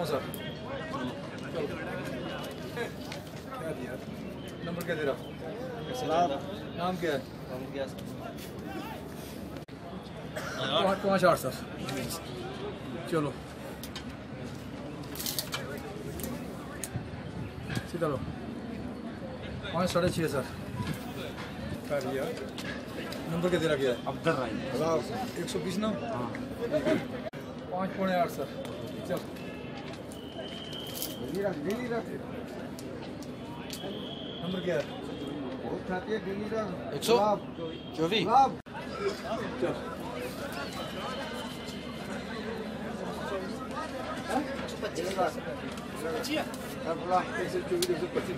Sir number क्या तेरा? नाम क्या है? 5-8 सर। चलो सीधा लो। 5-6.5 सर। नंबर क्या तेरा? क्या है? अब्दुल राही 120 ना? 5-8 सर। चल नंबर क्या है? 124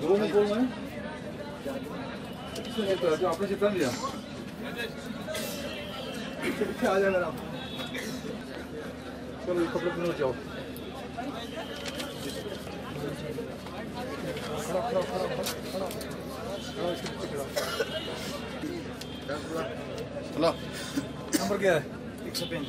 दो में बोल रहे हैं जो आपने से कर लिया पीछे आ जाएगा आप। चलो ये कपड़े पहनो जाओ। चलो नंबर क्या है? 135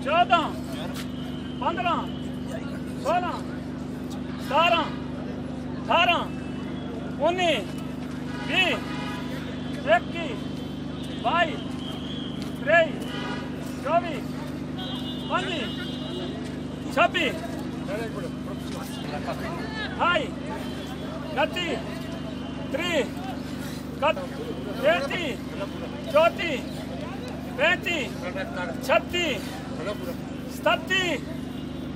14, 15, 16, 17, 18, 19, 20, 21, 22, 23, 24, 25, 26, 28, 29, 30, 31, 34, 35, 36, 37,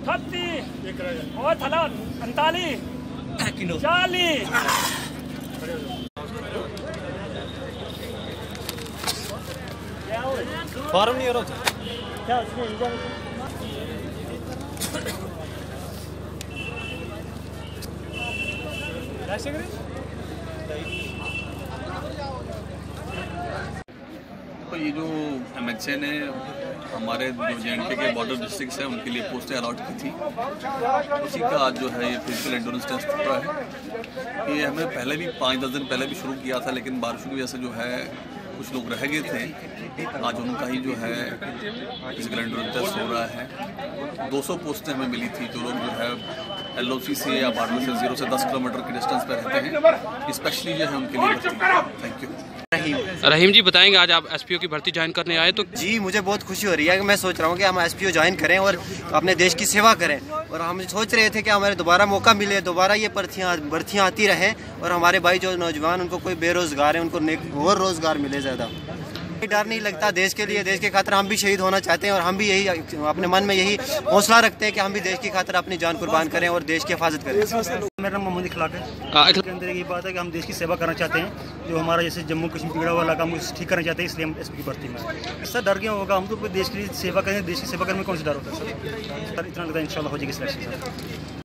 38 और 39, 40। फॉर्म नहीं हो रहा क्या उसमें कैसे करें? तो ये जो MHN है हमारे जो JNK के बॉर्डर डिस्ट्रिक्ट्स हैं उनके लिए पोस्टें अलॉट की थी। उसी का आज जो है ये फिजिकल एंड्योरेंस टेस्ट हुआ है। ये हमें पहले भी 5-10 दिन पहले भी शुरू किया था, लेकिन बारिशों की वजह से जो है कुछ लोग रह गए थे। आज उनका ही जो है फिजिकल एंड्योरेंस टेस्ट हो रहा है। 200 पोस्टें हमें मिली थी। जो लोग जो है LOC से या बॉर्डर से 0 से 10 किलोमीटर की डिस्टेंस पर रहते हैं, स्पेशली जो है उनके लिए भर्ती। Thank you. रहीम जी बताएंगे, आज आप SPO की भर्ती ज्वाइन करने आए तो? जी मुझे बहुत खुशी हो रही है कि मैं सोच रहा हूँ कि हम SPO ज्वाइन करें और अपने देश की सेवा करें। और हम सोच रहे थे कि हमारे दोबारा मौका मिले, दोबारा ये भर्तियाँ आती रहें और हमारे भाई जो नौजवान उनको कोई बेरोजगार है उनको और रोजगार मिले ज़्यादा। डर नहीं लगता देश के लिए, देश के खातिर हम भी शहीद होना चाहते हैं और हम भी यही अपने मन में यही हौसला रखते हैं कि हम भी देश की खातिर अपनी जान कुर्बान करें और देश की हिफाजत करें। मेरा नाम मोहम्मद इखलाक है। इसके अंदर ये बात है कि हम देश की सेवा करना चाहते हैं। जो हमारा जैसे जम्मू कश्मीर बिगड़ा हुआ इलाका हम उसे ठीक करना चाहते हैं, इसलिए हम SPO की भर्ती में। इससे डर क्यों होगा? हम तो देश के लिए सेवा करें, देश की सेवा करने में कौन सा डर होता है सर? इतना लगता है इंशाल्लाह हो जाएगी सिलेक्शन सर।